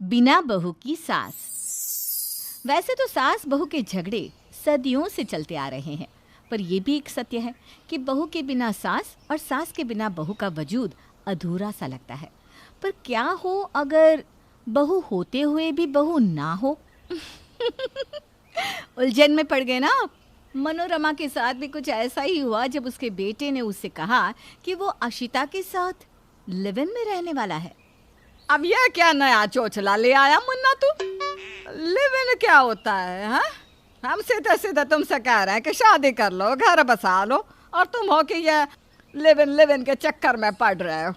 बिना बहू की सास। वैसे तो सास बहू के झगड़े सदियों से चलते आ रहे हैं, पर यह भी एक सत्य है कि बहू के बिना सास और सास के बिना बहू का वजूद अधूरा सा लगता है। पर क्या हो अगर बहू होते हुए भी बहू ना हो? उलझन में पड़ गए ना आप। मनोरमा के साथ भी कुछ ऐसा ही हुआ जब उसके बेटे ने उससे कहा कि वो अशिता के साथ लिव इन में रहने वाला है। अब यह क्या नया चोचला ले आया मुन्ना तू? लिव इन क्या होता है? हाँ, हम सीधे सीधे तुमसे कह रहे हैं कि शादी कर लो, घर बसा लो, और तुम हो कि यह लिव इन के चक्कर में पड़ रहे हो।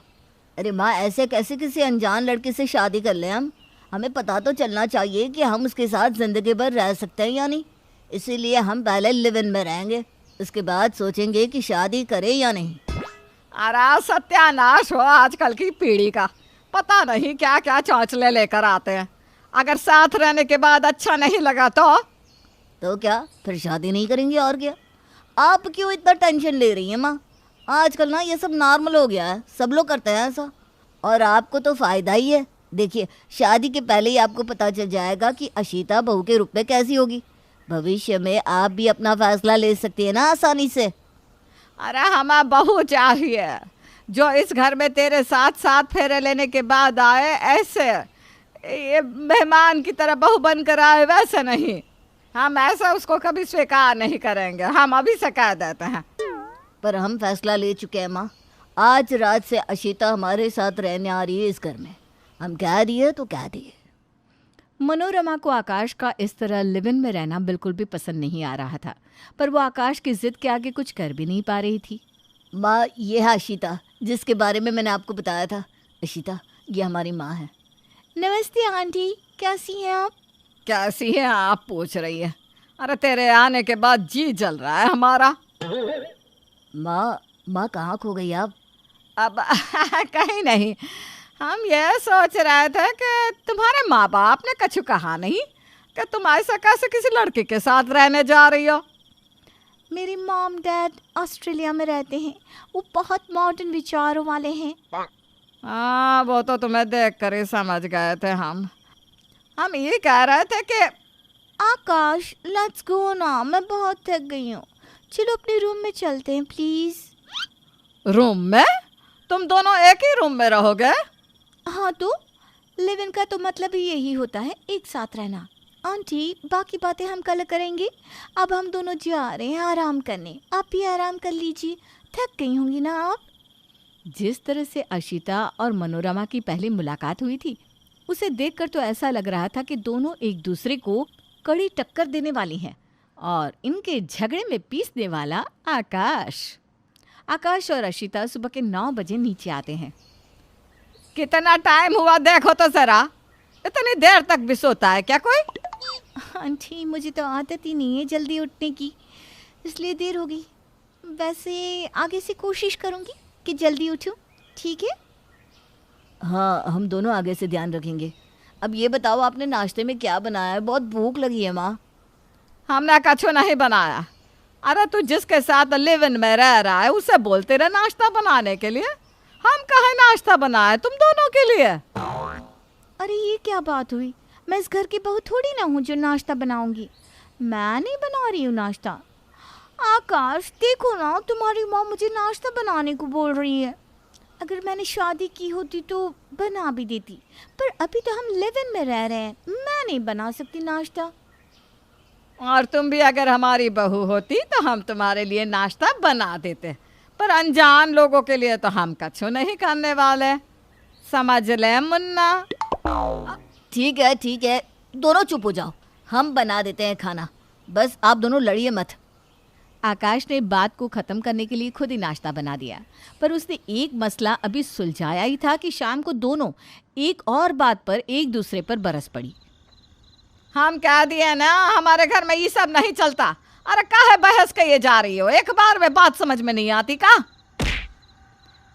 अरे माँ, ऐसे कैसे किसी अनजान लड़के से शादी कर लें हम? हमें पता तो चलना चाहिए कि हम उसके साथ जिंदगी भर रह सकते हैं या नहीं। इसीलिए हम पहले लिव इन में रहेंगे, उसके बाद सोचेंगे कि शादी करें या नहीं। अरे सत्यानाश हो आजकल की पीढ़ी का। पता नहीं क्या क्या चौंचले लेकर आते हैं। अगर साथ रहने के बाद अच्छा नहीं लगा तो क्या फिर शादी नहीं करेंगे? और क्या? आप क्यों इतना टेंशन ले रही हैं माँ? आजकल ना ये सब नॉर्मल हो गया है, सब लोग करते हैं ऐसा, और आपको तो फ़ायदा ही है। देखिए, शादी के पहले ही आपको पता चल जाएगा कि अशिता बहू के रूप में कैसी होगी। भविष्य में आप भी अपना फैसला ले सकती है ना आसानी से। अरे हमें बहू चाहिए जो इस घर में तेरे साथ साथ फेरे लेने के बाद आए, ऐसे ये मेहमान की तरह बहू बनकर आए, वैसे नहीं। हम ऐसा उसको कभी स्वीकार नहीं करेंगे, हम अभी से कह देते हैं। पर हम फैसला ले चुके हैं माँ। आज रात से अशिता हमारे साथ रहने आ रही है इस घर में। हम कह दिए तो कह दिए। मनोरमा को आकाश का इस तरह लिव इन में रहना बिल्कुल भी पसंद नहीं आ रहा था, पर वो आकाश की जिद के आगे कुछ कर भी नहीं पा रही थी। माँ, ये है अशिता जिसके बारे में मैंने आपको बताया था। अशिता, ये हमारी माँ है। नमस्ते आंटी, कैसी हैं आप? कैसी है आप पूछ रही है? अरे तेरे आने के बाद जी जल रहा है हमारा। माँ कहाँ खो गई आप? अब कहीं नहीं, हम ये सोच रहे थे कि तुम्हारे माँ बाप ने कछु कहा नहीं कि तुम ऐसा कैसे किसी लड़के के साथ रहने जा रही हो? मेरे मॉम डैड ऑस्ट्रेलिया में रहते हैं, वो बहुत मॉडर्न विचारों वाले हैं। हाँ, वो तो तुम्हें देख कर ही समझ गए थे। हम ये कह रहे थे कि आकाश, लेट्स गो ना, मैं बहुत थक गई हूँ। चलो अपने रूम में चलते हैं प्लीज। रूम में? तुम दोनों एक ही रूम में रहोगे? हाँ, तो लिव इन का तो मतलब ही यही होता है, एक साथ रहना। आंटी, बाकी बातें हम कल करेंगे। अब हम दोनों जा रहे हैं आराम करने, आप भी आराम कर लीजिए, थक गई होंगी ना आप। जिस तरह से अशिता और मनोरमा की पहली मुलाकात हुई थी, उसे देखकर तो ऐसा लग रहा था कि दोनों एक दूसरे को कड़ी टक्कर देने वाली हैं, और इनके झगड़े में पीसने वाला आकाश और अशिता सुबह के 9 बजे नीचे आते हैं। कितना टाइम हुआ देखो तो जरा, इतनी देर तक भी सोता है क्या कोई? आंटी, मुझे तो आदत ही नहीं है जल्दी उठने की, इसलिए देर हो गई। वैसे आगे से कोशिश करूंगी कि जल्दी उठूं, ठीक है? हाँ, हम दोनों आगे से ध्यान रखेंगे। अब ये बताओ, आपने नाश्ते में क्या बनाया है? बहुत भूख लगी है माँ। हमने कछु नहीं बनाया। अरे तू जिसके साथ लिव इन में रह रहा है उसे बोलते रहे नाश्ता बनाने के लिए। हम कहाँ नाश्ता बनाए तुम दोनों के लिए? अरे ये क्या बात हुई? मैं इस घर की बहू थोड़ी ना हूँ जो नाश्ता बनाऊंगी। मैं नहीं बना रही हूँ नाश्ता। आकाश, देखो ना, तुम्हारी माँ मुझे नाश्ता बनाने को बोल रही है। अगर मैंने शादी की होती तो बना भी देती, पर अभी तो हम लिव इन में रह रहे हैं, मैं नहीं बना सकती नाश्ता। और तुम भी अगर हमारी बहू होती तो हम तुम्हारे लिए नाश्ता बना देते, पर अनजान लोगों के लिए तो हम कछु नहीं करने वाले, समझ ले मुन्ना। ठीक है, दोनों चुप हो जाओ, हम बना देते हैं खाना, बस आप दोनों लड़िए मत। आकाश ने बात को ख़त्म करने के लिए खुद ही नाश्ता बना दिया, पर उसने एक मसला अभी सुलझाया ही था कि शाम को दोनों एक और बात पर एक दूसरे पर बरस पड़ी। हम कह दिए ना, हमारे घर में ये सब नहीं चलता। अरे काहे बहस के ये जा रही हो? एक बार में बात समझ में नहीं आती का?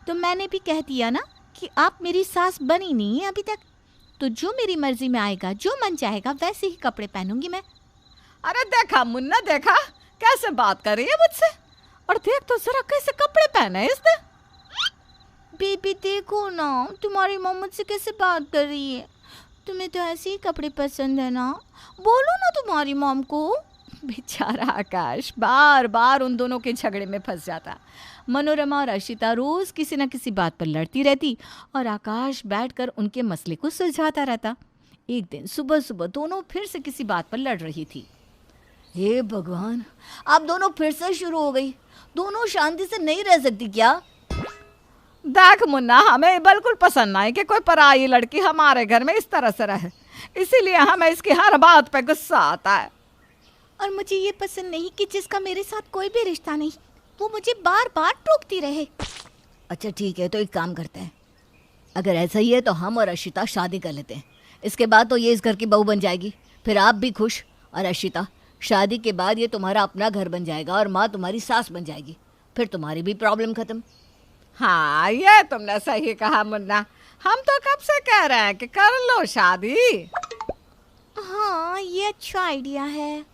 तो मैंने भी कह दिया ना कि आप मेरी सास बनी नहीं है अभी तक, तो जो मेरी मर्जी में आएगा, जो मन चाहेगा वैसे ही कपड़े पहनूंगी मैं। अरे देखा मुन्ना, देखा कैसे बात कर रही है मुझसे, और देख तो जरा कैसे कपड़े पहने इसने। बेबी देखो ना, तुम्हारी माँ मुझसे कैसे बात कर रही है। तुम्हें तो ऐसे ही कपड़े पसंद है ना, बोलो ना तुम्हारी मॉम को। बेचारा आकाश बार बार उन दोनों के झगड़े में फंस जाता। मनोरमा और अर्शिता रोज किसी न किसी बात पर लड़ती रहती और आकाश बैठकर उनके मसले को सुलझाता रहता। एक दिन सुबह सुबह दोनों फिर से किसी बात पर लड़ रही थी। हे भगवान, आप दोनों फिर से शुरू हो गई। दोनों शांति से नहीं रह सकती क्या? देख मुन्ना, हमें बिल्कुल पसंद नहीं कि कोई पराई लड़की हमारे घर में इस तरह से रहे, इसीलिए हमें इसकी हर बात पे गुस्सा आता है। और मुझे ये पसंद नहीं कि जिसका मेरे साथ कोई भी रिश्ता नहीं, वो मुझे बार बार टोकती रहे। अच्छा ठीक है, तो एक काम करते हैं, अगर ऐसा ही है तो हम और अर्शिता शादी कर लेते हैं। इसके बाद तो ये इस घर की बहू बन जाएगी, फिर आप भी खुश। और अर्शिता, शादी के बाद ये तुम्हारा अपना घर बन जाएगा और माँ तुम्हारी सास बन जाएगी, फिर तुम्हारी भी प्रॉब्लम खत्म। हाँ, ये तुमने सही कहा मुन्ना, हम तो कब से कह रहे हैं कि कर लो शादी। हाँ, ये अच्छा आइडिया है।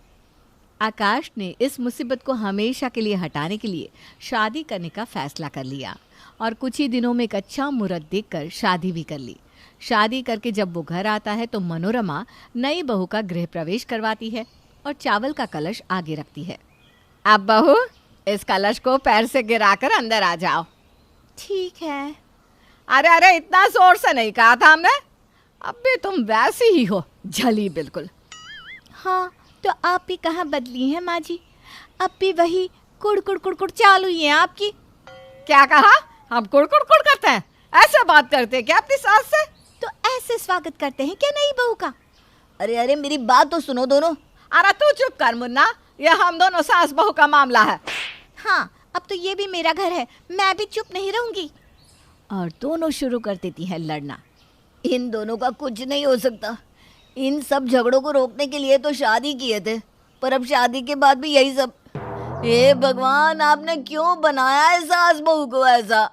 आकाश ने इस मुसीबत को हमेशा के लिए हटाने के लिए शादी करने का फैसला कर लिया और कुछ ही दिनों में एक अच्छा मुहूर्त देखकर शादी भी कर ली। शादी करके जब वो घर आता है तो मनोरमा नई बहू का गृह प्रवेश करवाती है और चावल का कलश आगे रखती है। अब बहू, इस कलश को पैर से गिराकर अंदर आ जाओ। ठीक है। अरे अरे, इतना जोर से नहीं कहा था हमने, अब भी तुम वैसी ही हो, झली बिल्कुल। हाँ, तो आप भी कहाँ बदली हैं माँ जी, अब भी वही कुड़ कुड़ कुड़ कुड़ चालू ही है आपकी। क्या कहा? हम कुड़ कुड़ कुड़ करते हैं? ऐसे बात करते हैं क्या अपनी सास से? तो ऐसे स्वागत करते हैं क्या नई बहू का? अरे अरे, मेरी बात तो सुनो दोनों। अरे तू चुप कर मुन्ना, ये हम दोनों सास बहू का मामला है। हाँ, अब तो ये भी मेरा घर है, मैं भी चुप नहीं रहूंगी। और दोनों शुरू कर देती हैं लड़ना। इन दोनों का कुछ नहीं हो सकता। इन सब झगड़ों को रोकने के लिए तो शादी किए थे, पर अब शादी के बाद भी यही सब। हे भगवान, आपने क्यों बनाया है सास बहू को ऐसा?